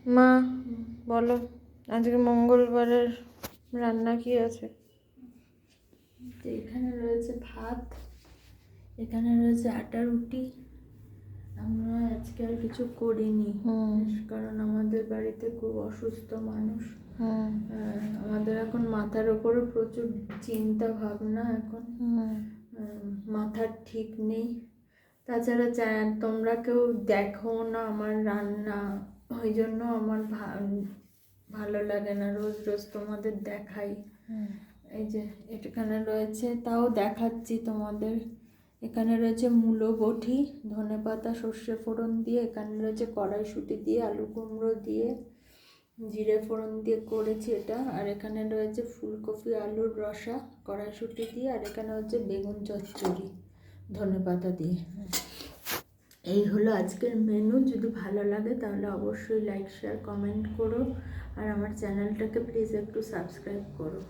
মা বলো আজকে মঙ্গলবারের রান্না কি আছে? এখানে রয়েছে ভাত, এখানে রয়েছে আটা রুটি। আমরা আজকে আর কিছু করিনি, কারণ আমাদের বাড়িতে খুব অসুস্থ মানুষ। আমাদের এখন মাথার উপরে প্রচুর চিন্তা ভাবনা, এখন মাথার ঠিক নেই। তাছাড়া তোমরা কেউ দেখো না আমার রান্না, ওই জন্য আমার ভালো লাগে না রোজ রোজ তোমাদের দেখাই। এই যে এখানে রয়েছে, তাও দেখাচ্ছি তোমাদের। এখানে রয়েছে মূলো বটি, ধনেপাতা, সর্ষে ফোড়ন দিয়ে। এখানে রয়েছে কড়াইশুঁটি দিয়ে, আলু কুমড়ো দিয়ে, জিরে ফোড়ন দিয়ে করেছি এটা। আর এখানে রয়েছে ফুলকপি আলুর রসা কড়াইশুঁটি দিয়ে। আর এখানে হচ্ছে বেগুন চচ্চড়ি ধনেপাতা দিয়ে। এই হলো আজকের মেনু। যদি ভালো লাগে তাহলে অবশ্যই লাইক শেয়ার কমেন্ট করো, আর আমার চ্যানেলটাকে প্লিজ একটু সাবস্ক্রাইব করো।